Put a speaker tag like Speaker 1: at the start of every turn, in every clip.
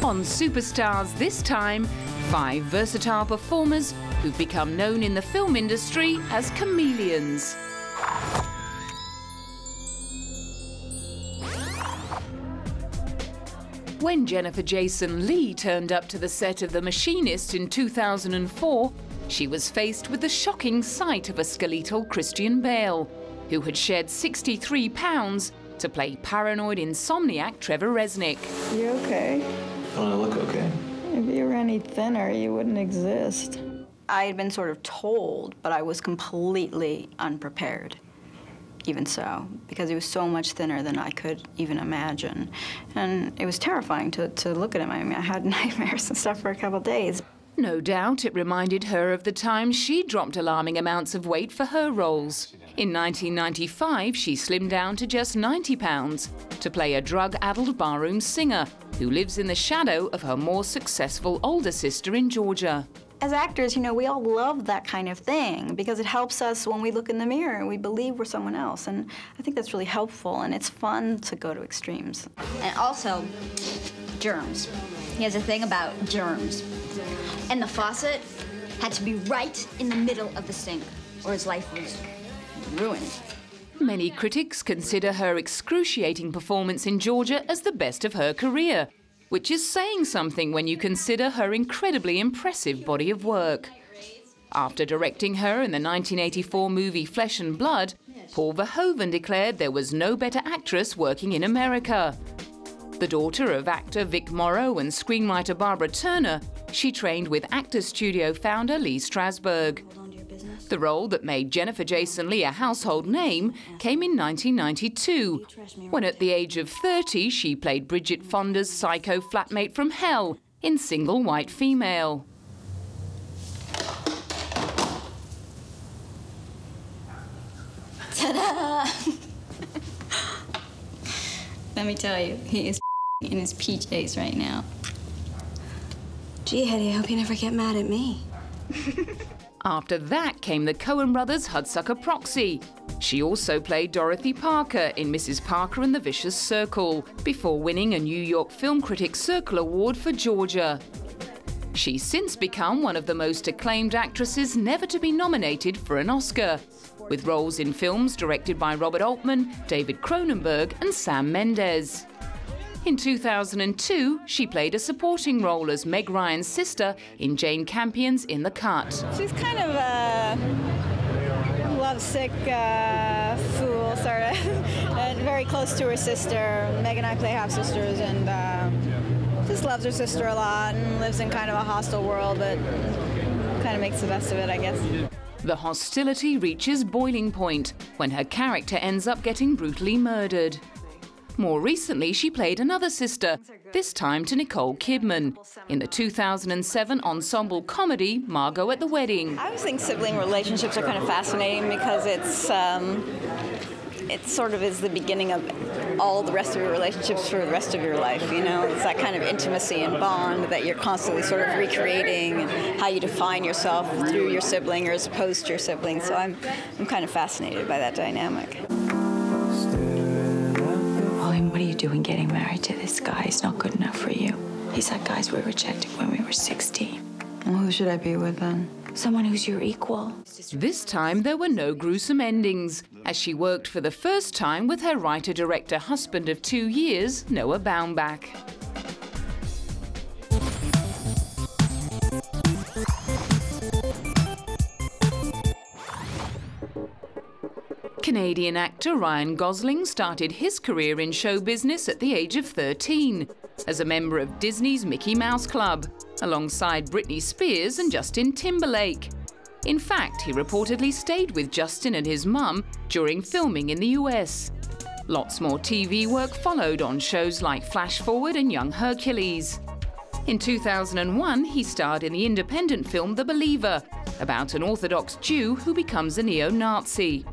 Speaker 1: On Superstars this time, 5 versatile performers who've become known in the film industry as chameleons. When Jason Leigh turned up to the set of The Machinist in 2004, she was faced with the shocking sight of a skeletal Christian Bale, who had shed 63 pounds to play paranoid insomniac Trevor Resnick.
Speaker 2: You okay?
Speaker 3: Don't I look okay?
Speaker 2: If you were any thinner, you wouldn't exist.
Speaker 4: I had been sort of told, but I was completely unprepared, even so, because he was so much thinner than I could even imagine. And it was terrifying to look at him. I mean, I had nightmares and stuff for a couple of days.
Speaker 1: No doubt it reminded her of the time she dropped alarming amounts of weight for her roles. In 1995, she slimmed down to just 90 pounds to play a drug-addled barroom singer who lives in the shadow of her more successful older sister in Georgia.
Speaker 4: As actors, you know, we all love that kind of thing because it helps us when we look in the mirror and we believe we're someone else. And I think that's really helpful, and it's fun to go to extremes.
Speaker 5: And also, germs. He has a thing about germs. And the faucet had to be right in the middle of the sink, or his life was ruined.
Speaker 1: Many critics consider her excruciating performance in Georgia as the best of her career, which is saying something when you consider her incredibly impressive body of work. After directing her in the 1984 movie Flesh and Blood, Paul Verhoeven declared there was no better actress working in America. The daughter of actor Vic Morrow and screenwriter Barbara Turner, she trained with Actors Studio founder Lee Strasberg. The role that made Jason Leigh a household name came in 1992, when at the age of 30 she played Bridget Fonda's psycho flatmate from hell in Single White Female.
Speaker 5: Ta-da! Let me tell you, he is in his PJs right now.
Speaker 6: Gee, Hetty, I hope you never get mad at me.
Speaker 1: After that came the Coen brothers' Hudsucker Proxy. She also played Dorothy Parker in Mrs. Parker and the Vicious Circle, before winning a New York Film Critics Circle Award for Georgia. She's since become one of the most acclaimed actresses never to be nominated for an Oscar, with roles in films directed by Robert Altman, David Cronenberg and Sam Mendes. In 2002, she played a supporting role as Meg Ryan's sister in Jane Campion's In the Cut.
Speaker 2: She's kind of a lovesick fool, sort of, and very close to her sister. Meg and I play half-sisters, and just loves her sister a lot and lives in kind of a hostile world, but kind of makes the best of it, I guess.
Speaker 1: The hostility reaches boiling point when her character ends up getting brutally murdered. More recently, she played another sister, this time to Nicole Kidman, in the 2007 ensemble comedy Margot at the Wedding.
Speaker 2: I always think sibling relationships are kind of fascinating because it sort of is the beginning of all the rest of your relationships for the rest of your life, you know? It's that kind of intimacy and bond that you're constantly sort of recreating, and how you define yourself through your sibling or as opposed to your sibling. So I'm kind of fascinated by that dynamic.
Speaker 6: What are you doing getting married to this guy? He's not good enough for you. He's that guys we rejected when we were 16.
Speaker 4: Well, who should I be with then?
Speaker 6: Someone who's your equal.
Speaker 1: This time there were no gruesome endings, as she worked for the first time with her writer-director husband of 2 years, Noah Baumbach. Canadian actor Ryan Gosling started his career in show business at the age of 13 as a member of Disney's Mickey Mouse Club, alongside Britney Spears and Justin Timberlake. In fact, he reportedly stayed with Justin and his mum during filming in the US. Lots more TV work followed on shows like Flash Forward and Young Hercules. In 2001, he starred in the independent film The Believer, about an Orthodox Jew who becomes a neo-Nazi.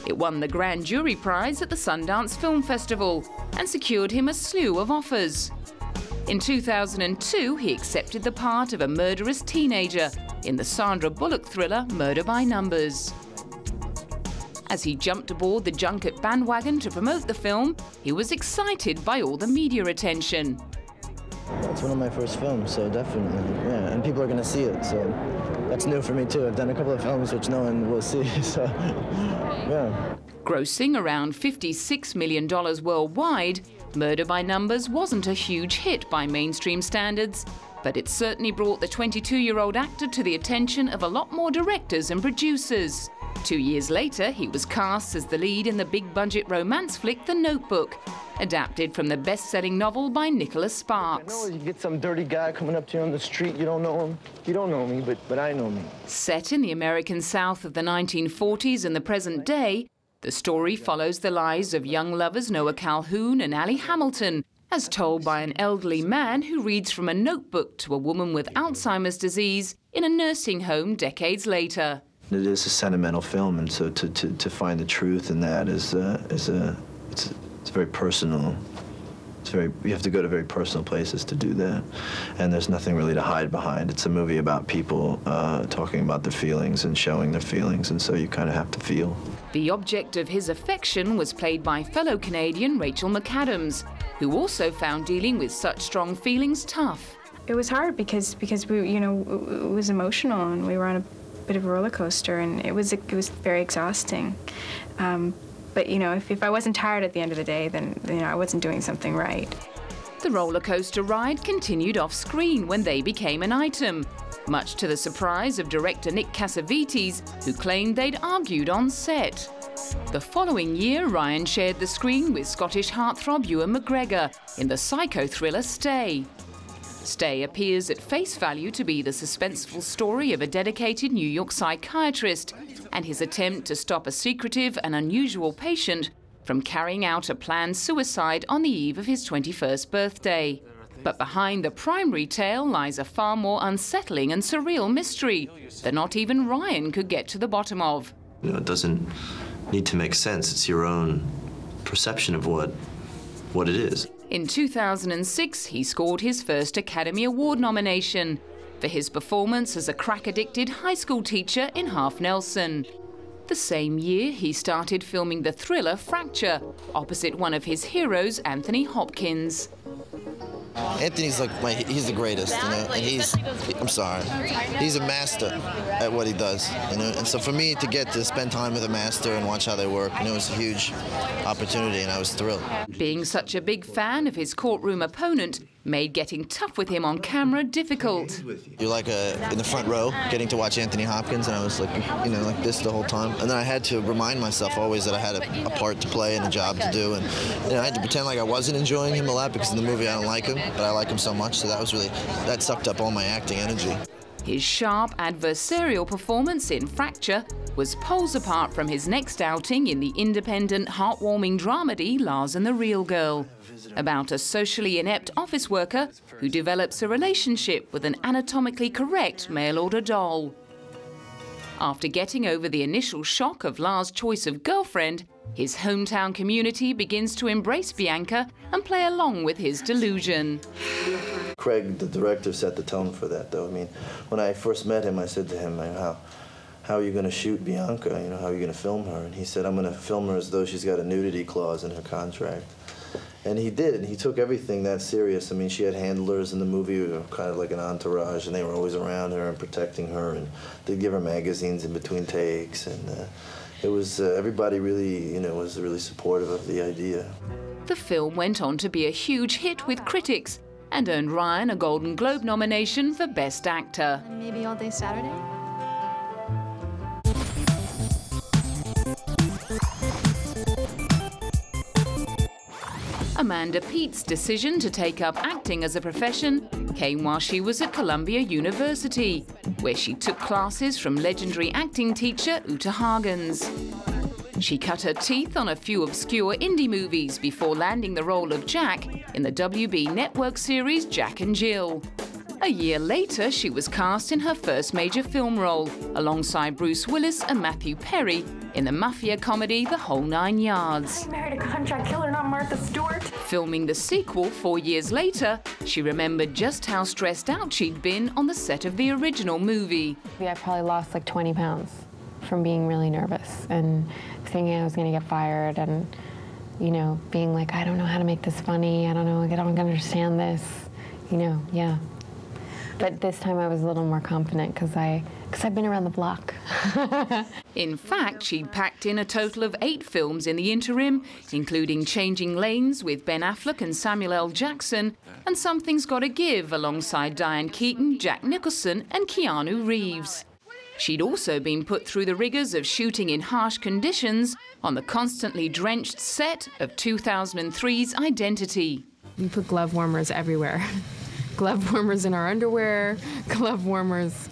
Speaker 1: It won the Grand Jury Prize at the Sundance Film Festival and secured him a slew of offers. In 2002, he accepted the part of a murderous teenager in the Sandra Bullock thriller Murder by Numbers. As he jumped aboard the junket bandwagon to promote the film, he was excited by all the media attention.
Speaker 3: It's one of my first films, so definitely, yeah. And people are going to see it, so that's new for me too. I've done a couple of films which no one will see, so yeah.
Speaker 1: Grossing around $56 million worldwide, Murder by Numbers wasn't a huge hit by mainstream standards, but it certainly brought the 22-year-old actor to the attention of a lot more directors and producers. 2 years later, he was cast as the lead in the big-budget romance flick The Notebook, adapted from the best-selling novel by Nicholas Sparks.
Speaker 3: I know you get some dirty guy coming up to you on the street, you don't know him. You don't know me, but I know me.
Speaker 1: Set in the American South of the 1940s and the present day, the story follows the lives of young lovers Noah Calhoun and Allie Hamilton, as told by an elderly man who reads from a notebook to a woman with Alzheimer's disease in a nursing home decades later.
Speaker 3: It is a sentimental film, and so to find the truth in that it's very personal. You have to go to very personal places to do that, and there's nothing really to hide behind. It's a movie about people talking about their feelings and showing their feelings, and so you kind of have to feel.
Speaker 1: The object of his affection was played by fellow Canadian Rachel McAdams, who also found dealing with such strong feelings tough.
Speaker 7: It was hard because we, you know, it was emotional, and we were on a bit of a roller coaster, and it was very exhausting. But you know, if I wasn't tired at the end of the day, then you know I wasn't doing something right.
Speaker 1: The roller coaster ride continued off screen when they became an item, much to the surprise of director Nick Cassavetes, who claimed they'd argued on set. The following year, Ryan shared the screen with Scottish heartthrob Ewan McGregor in the psycho-thriller Stay. Stay appears at face value to be the suspenseful story of a dedicated New York psychiatrist and his attempt to stop a secretive and unusual patient from carrying out a planned suicide on the eve of his 21st birthday. But behind the primary tale lies a far more unsettling and surreal mystery that not even Ryan could get to the bottom of.
Speaker 8: You know, it doesn't need to make sense. It's your own perception of what it is.
Speaker 1: In 2006, he scored his first Academy Award nomination for his performance as a crack-addicted high school teacher in Half Nelson. The same year, he started filming the thriller Fracture, opposite one of his heroes, Anthony Hopkins.
Speaker 9: Anthony's like he's the greatest, you know, and he's a master at what he does, you know, and so for me to get to spend time with a master and watch how they work, you know, it was a huge opportunity, and I was thrilled.
Speaker 1: Being such a big fan of his courtroom opponent made getting tough with him on camera difficult.
Speaker 9: You're like in the front row getting to watch Anthony Hopkins, and I was like, you know, like this the whole time, and then I had to remind myself always that I had a part to play and a job to do, and you know, I had to pretend like I wasn't enjoying him a lot because in the movie I don't like him, but I like him so much, so that sucked up all my acting energy.
Speaker 1: His sharp adversarial performance in Fracture was poles apart from his next outing in the independent, heartwarming dramedy Lars and the Real Girl, about a socially inept office worker who develops a relationship with an anatomically correct mail-order doll. After getting over the initial shock of Lars' choice of girlfriend, his hometown community begins to embrace Bianca and play along with his delusion.
Speaker 3: Craig, the director, set the tone for that, though. I mean, when I first met him, I said to him, how are you going to shoot Bianca? You know, how are you going to film her? And he said, I'm going to film her as though she's got a nudity clause in her contract. And he did, and he took everything that serious. I mean, she had handlers in the movie who were kind of like an entourage, and they were always around her and protecting her, and they'd give her magazines in between takes, and it was, everybody really, you know, was really supportive of the idea.
Speaker 1: The film went on to be a huge hit with critics and earned Ryan a Golden Globe nomination for Best Actor.
Speaker 10: Maybe all day Saturday?
Speaker 1: Amanda Peet's decision to take up acting as a profession came while she was at Columbia University, where she took classes from legendary acting teacher Uta Hagens. She cut her teeth on a few obscure indie movies before landing the role of Jack in the WB network series Jack and Jill. A year later, she was cast in her first major film role, alongside Bruce Willis and Matthew Perry, in the mafia comedy The Whole Nine Yards.
Speaker 10: I married a contract killer, not Martha Stewart.
Speaker 1: Filming the sequel 4 years later, she remembered just how stressed out she'd been on the set of the original movie.
Speaker 11: I probably lost like 20 pounds from being really nervous and thinking I was going to get fired, and, you know, being like, I don't know how to make this funny, I don't know, I don't understand this. you know, yeah. But this time I was a little more confident because I've been around the block.
Speaker 1: In fact, she'd packed in a total of 8 films in the interim, including Changing Lanes with Ben Affleck and Samuel L. Jackson, and Something's Gotta Give alongside Diane Keaton, Jack Nicholson and Keanu Reeves. She'd also been put through the rigours of shooting in harsh conditions on the constantly drenched set of 2003's Identity.
Speaker 11: We put glove warmers everywhere. Glove warmers in our underwear, glove warmers,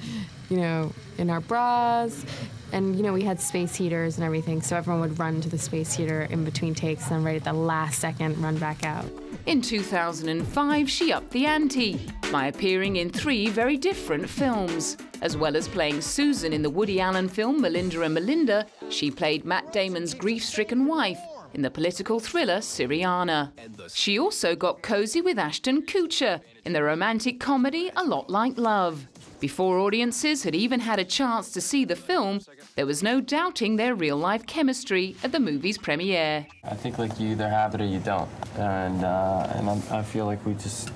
Speaker 11: you know, in our bras. And, you know, we had space heaters and everything, so everyone would run to the space heater in between takes and right at the last second run back out.
Speaker 1: In 2005, she upped the ante by appearing in 3 very different films. As well as playing Susan in the Woody Allen film Melinda and Melinda, she played Matt Damon's grief-stricken wife in the political thriller Syriana. She also got cosy with Ashton Kutcher in the romantic comedy A Lot Like Love. Before audiences had even had a chance to see the film, there was no doubting their real-life chemistry at the movie's premiere.
Speaker 12: I think like you either have it or you don't, and I feel like we just,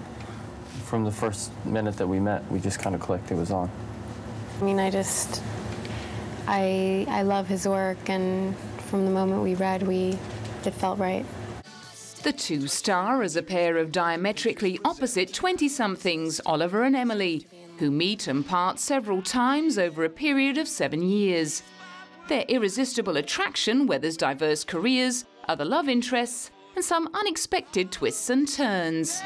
Speaker 12: from the first minute that we met, we just kind of clicked. It was on.
Speaker 11: I mean, I love his work, and from the moment we read, it felt right.
Speaker 1: The two star as a pair of diametrically opposite 20-somethings, Oliver and Emily, who meet and part several times over a period of 7 years. Their irresistible attraction weathers diverse careers, other love interests, and some unexpected twists and turns.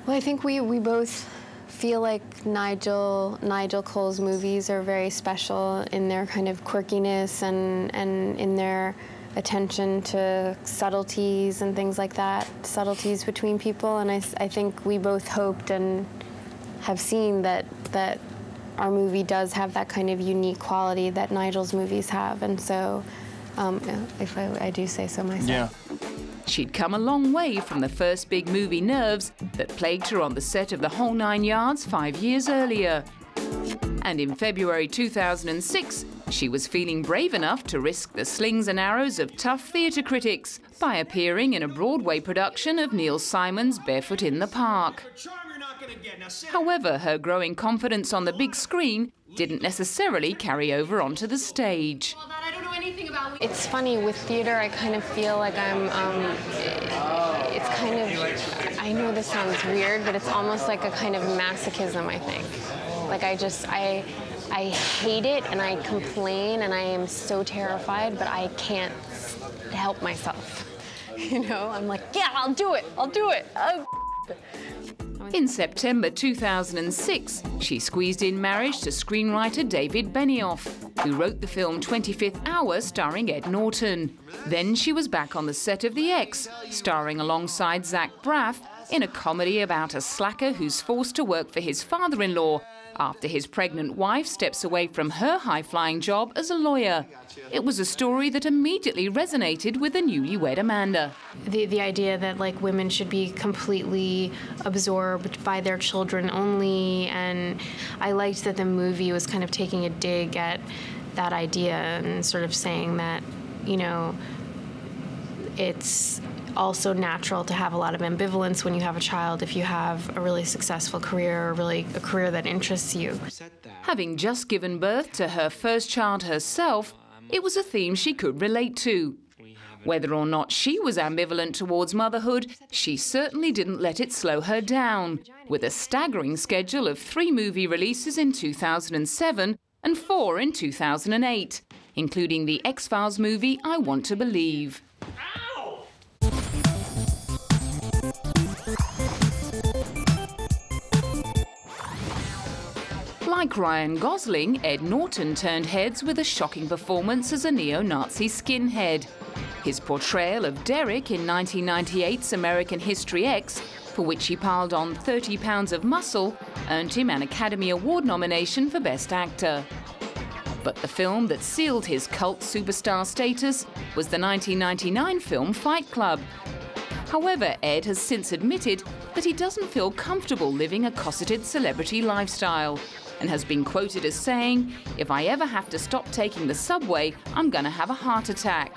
Speaker 11: Well, I think we both feel like Nigel Cole's movies are very special in their kind of quirkiness and in their attention to subtleties and things like that, subtleties between people. And I think we both hoped and have seen that our movie does have that kind of unique quality that Nigel's movies have. And so, if I do say so myself.
Speaker 1: Yeah. She'd come a long way from the first big movie nerves that plagued her on the set of The Whole 9 Yards 5 years earlier. And in February 2006, she was feeling brave enough to risk the slings and arrows of tough theatre critics by appearing in a Broadway production of Neil Simon's Barefoot in the Park. However, her growing confidence on the big screen didn't necessarily carry over onto the stage.
Speaker 11: It's funny, with theater, I kind of feel like I'm, it's kind of, I know this sounds weird, but it's almost like a kind of masochism, I think. Like I hate it and I complain and I am so terrified, but I can't help myself. You know, I'm like, yeah, I'll do it. Oh.
Speaker 1: In September 2006, she squeezed in marriage to screenwriter David Benioff, who wrote the film 25th Hour starring Ed Norton. Then she was back on the set of The X, starring alongside Zach Braff in a comedy about a slacker who's forced to work for his father-in-law after his pregnant wife steps away from her high-flying job as a lawyer. It was a story that immediately resonated with the newlywed Amanda.
Speaker 7: The idea that like women should be completely absorbed by their children only, and I liked that the movie was kind of taking a dig at that idea and sort of saying that, you know, it's also natural to have a lot of ambivalence when you have a child if you have a really successful career, or really a career that interests you.
Speaker 1: Having just given birth to her first child herself, it was a theme she could relate to. Whether or not she was ambivalent towards motherhood, she certainly didn't let it slow her down, with a staggering schedule of 3 movie releases in 2007 and 4 in 2008, including the X-Files movie I Want to Believe. Like Ryan Gosling, Ed Norton turned heads with a shocking performance as a neo-Nazi skinhead. His portrayal of Derek in 1998's American History X, for which he piled on 30 pounds of muscle, earned him an Academy Award nomination for Best Actor. But the film that sealed his cult superstar status was the 1999 film Fight Club. However, Ed has since admitted that he doesn't feel comfortable living a cosseted celebrity lifestyle, and has been quoted as saying, "If I ever have to stop taking the subway, I'm gonna have a heart attack."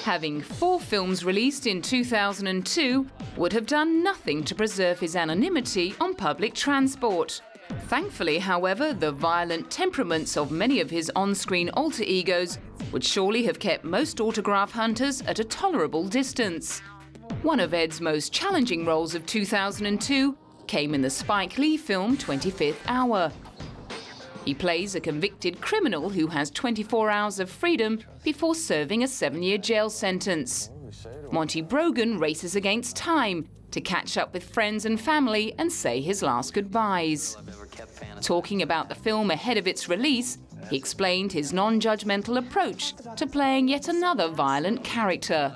Speaker 1: Having 4 films released in 2002 would have done nothing to preserve his anonymity on public transport. Thankfully, however, the violent temperaments of many of his on-screen alter egos would surely have kept most autograph hunters at a tolerable distance. One of Ed's most challenging roles of 2002 came in the Spike Lee film 25th Hour. He plays a convicted criminal who has 24 hours of freedom before serving a 7-year jail sentence. Monty Brogan races against time to catch up with friends and family and say his last goodbyes. Talking about the film ahead of its release, he explained his non-judgmental approach to playing yet another violent character.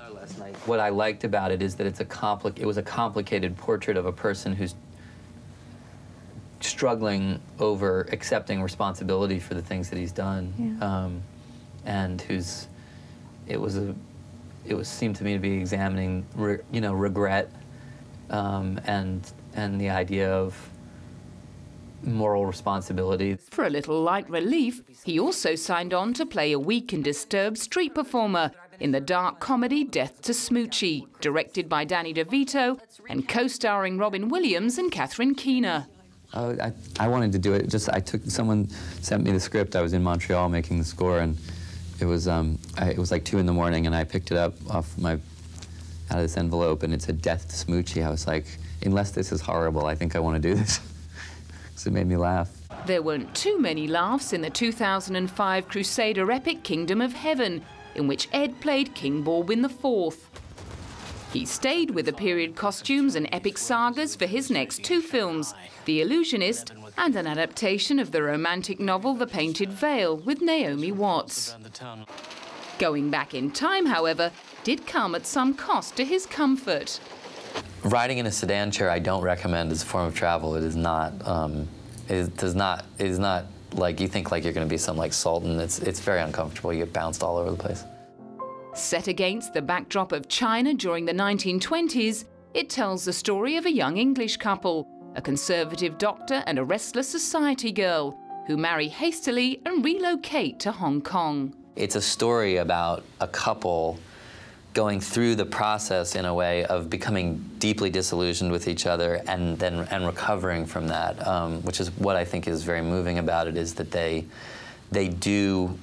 Speaker 13: What I liked about it is that it was a complicated portrait of a person who's struggling over accepting responsibility for the things that he's done, and it seemed to me to be examining, regret, and the idea of moral responsibility.
Speaker 1: For a little light relief, he also signed on to play a weak and disturbed street performer in the dark comedy Death to Smoochie, directed by Danny DeVito and co-starring Robin Williams and Catherine Keener.
Speaker 13: I wanted to do it. Someone sent me the script. I was in Montreal making the score, and it was like 2 in the morning, and I picked it up out of this envelope, and it said Death to Smoochie. I was like, unless this is horrible, I think I want to do this. So it made me laugh.
Speaker 1: There weren't too many laughs in the 2005 Crusader epic Kingdom of Heaven, in which Ed played King Baldwin IV. He stayed with the period costumes and epic sagas for his next 2 films, The Illusionist and an adaptation of the romantic novel The Painted Veil with Naomi Watts. Going back in time, however, did come at some cost to his comfort.
Speaker 13: Riding in a sedan chair I don't recommend as a form of travel. It is not, it is not like you think like you're going to be some like sultan. It's very uncomfortable. You get bounced all over the place.
Speaker 1: Set against the backdrop of China during the 1920s, it tells the story of a young English couple, a conservative doctor and a restless society girl, who marry hastily and relocate to Hong Kong.
Speaker 13: It's a story about a couple going through the process in a way of becoming deeply disillusioned with each other and recovering from that, which is what I think is very moving about it, is that they do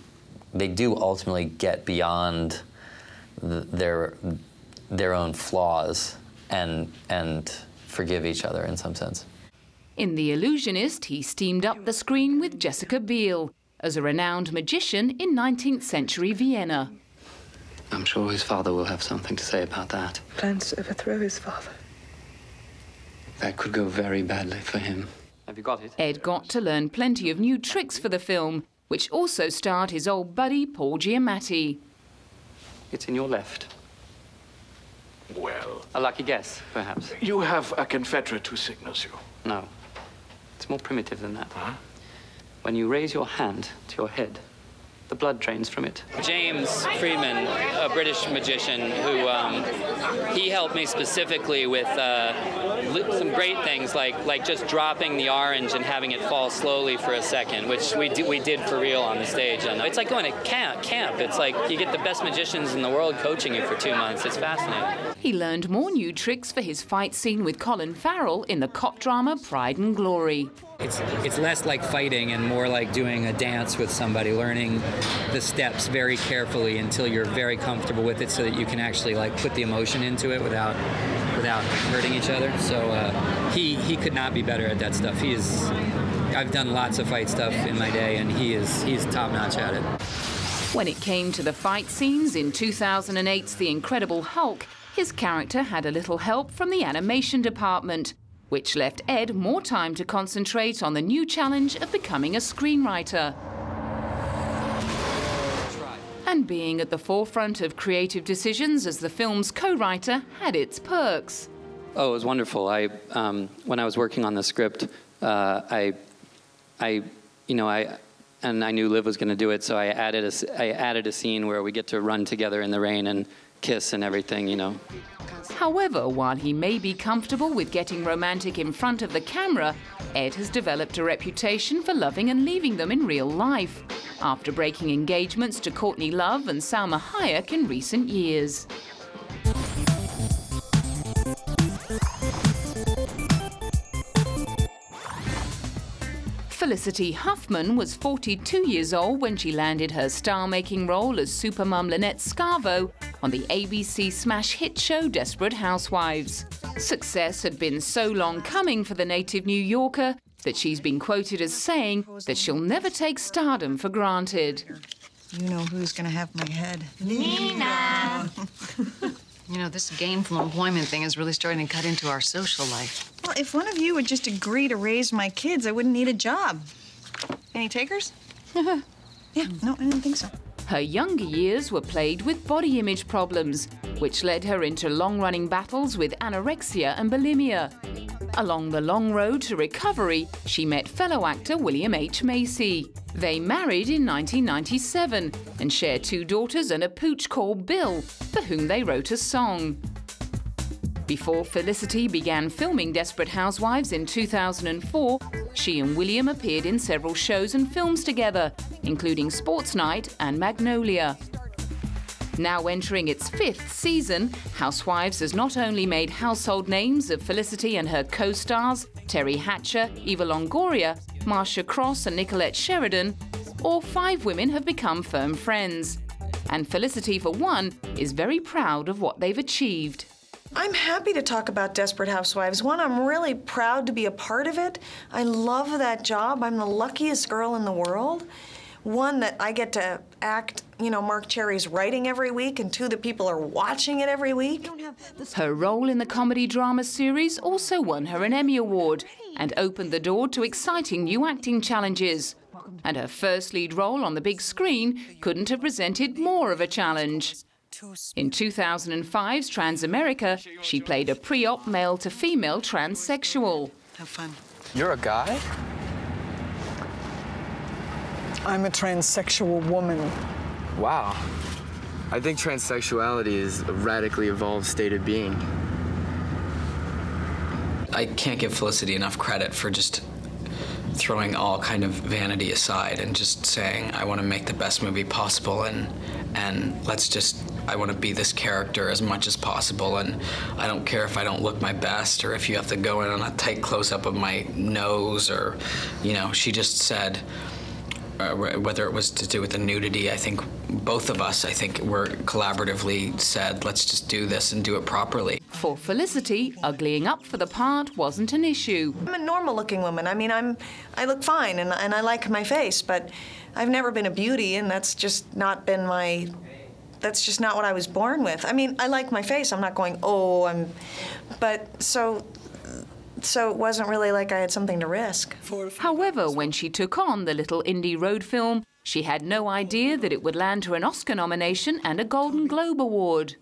Speaker 13: ultimately get beyond their own flaws and forgive each other in some sense.
Speaker 1: In The Illusionist, he steamed up the screen with Jessica Biel as a renowned magician in 19th century Vienna.
Speaker 14: I'm sure his father will have something to say about that.
Speaker 15: Plans to overthrow his father.
Speaker 14: That could go very badly for him.
Speaker 13: Have you got it?
Speaker 1: Ed got to learn plenty of new tricks for the film, which also starred his old buddy Paul Giamatti.
Speaker 14: It's in your left.
Speaker 16: Well...
Speaker 14: A lucky guess, perhaps.
Speaker 16: You have a confederate who signals you.
Speaker 14: No. It's more primitive than that.
Speaker 16: Huh?
Speaker 14: When you raise your hand to your head, the blood drains from it.
Speaker 17: James Freeman, a British magician who he helped me specifically with some great things like just dropping the orange and having it fall slowly for a second, which we did for real on the stage. And it's like going to camp. It's like you get the best magicians in the world coaching you for 2 months. It's fascinating.
Speaker 1: He learned more new tricks for his fight scene with Colin Farrell in the cop drama Pride and Glory.
Speaker 18: It's less like fighting and more like doing a dance with somebody, learning the steps very carefully until you're very comfortable with it so that you can actually like put the emotion into it without hurting each other. So he could not be better at that stuff. I've done lots of fight stuff in my day, and he's top-notch at it.
Speaker 1: When it came to the fight scenes in 2008's The Incredible Hulk, his character had a little help from the animation department, which left Ed more time to concentrate on the new challenge of becoming a screenwriter. And being at the forefront of creative decisions as the film's co-writer had its perks.
Speaker 14: Oh, it was wonderful. When I was working on the script, I knew Liv was going to do it, so I added a scene where we get to run together in the rain and kiss and everything, you know.
Speaker 1: However, while he may be comfortable with getting romantic in front of the camera, Ed has developed a reputation for loving and leaving them in real life, after breaking engagements to Courtney Love and Salma Hayek in recent years. Felicity Huffman was 42 years old when she landed her star-making role as supermum Lynette Scavo on the ABC smash hit show Desperate Housewives. Success had been so long coming for the native New Yorker that she's been quoted as saying that she'll never take stardom for granted.
Speaker 19: You know who's gonna have my head?
Speaker 20: Nina! You know, this gainful employment thing is really starting to cut into our social life.
Speaker 19: Well, if one of you would just agree to raise my kids, I wouldn't need a job. Any takers? Yeah, no, I didn't think so.
Speaker 1: Her younger years were plagued with body image problems, which led her into long-running battles with anorexia and bulimia. Along the long road to recovery, she met fellow actor William H. Macy. They married in 1997 and share 2 daughters and a pooch called Bill, for whom they wrote a song. Before Felicity began filming Desperate Housewives in 2004, she and William appeared in several shows and films together, including Sports Night and Magnolia. Now entering its 5th season, Housewives has not only made household names of Felicity and her co-stars, Terry Hatcher, Eva Longoria, Marcia Cross and Nicolette Sheridan, all 5 women have become firm friends. And Felicity, for one, is very proud of what they've achieved.
Speaker 19: I'm happy to talk about Desperate Housewives. One, I'm really proud to be a part of it. I love that job. I'm the luckiest girl in the world. One, that I get to act, you know, Mark Cherry's writing every week, and 2, that people are watching it every week.
Speaker 1: Her role in the comedy drama series also won her an Emmy Award and opened the door to exciting new acting challenges. And her first lead role on the big screen couldn't have presented more of a challenge. In 2005's Transamerica, she played a pre-op male-to-female transsexual.
Speaker 19: Have fun.
Speaker 12: You're a guy?
Speaker 19: I'm a transsexual woman.
Speaker 12: Wow. I think transsexuality is a radically evolved state of being.
Speaker 18: I can't give Felicity enough credit for just throwing all kind of vanity aside and just saying, I want to make the best movie possible, and I want to be this character as much as possible, and I don't care if I don't look my best or if you have to go in on a tight close-up of my nose, or, you know, she just said, whether it was to do with the nudity, I think both of us, were collaboratively said, let's just do this and do it properly.
Speaker 1: For Felicity, uglying up for the part wasn't an issue.
Speaker 19: I'm a normal-looking woman. I mean, I look fine, and I like my face, but I've never been a beauty, and that's just not been my... That's just not what I was born with. I mean, I like my face. I'm not going, oh, But so it wasn't really like I had something to risk.
Speaker 1: However, when she took on the little indie road film, she had no idea that it would land her an Oscar nomination and a Golden Globe Award.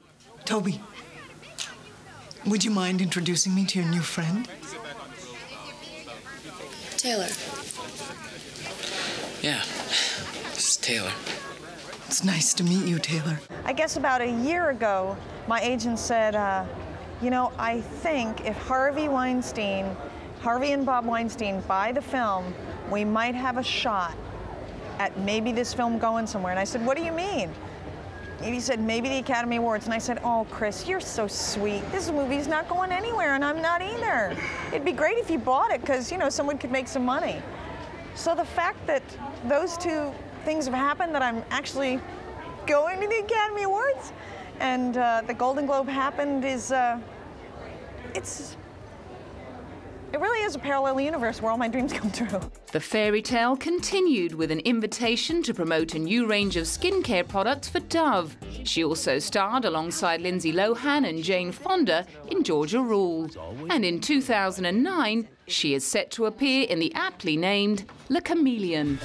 Speaker 19: Toby, would you mind introducing me to your new friend?
Speaker 10: Taylor.
Speaker 18: Yeah, this is Taylor.
Speaker 19: It's nice to meet you, Taylor. I guess about a year ago, my agent said, you know, I think if Harvey and Bob Weinstein buy the film, we might have a shot at maybe this film going somewhere. And I said, what do you mean? And he said, maybe the Academy Awards. And I said, oh, Chris, you're so sweet. This movie's not going anywhere, and I'm not either. It'd be great if you bought it, because, you know, someone could make some money. So the fact that those 2 things have happened, that I'm actually going to the Academy Awards, and the Golden Globe happened, is, it really is a parallel universe where all my dreams come true.
Speaker 1: The fairy tale continued with an invitation to promote a new range of skincare products for Dove. She also starred alongside Lindsay Lohan and Jane Fonda in Georgia Rule. And in 2009, she is set to appear in the aptly named Le Chameleon.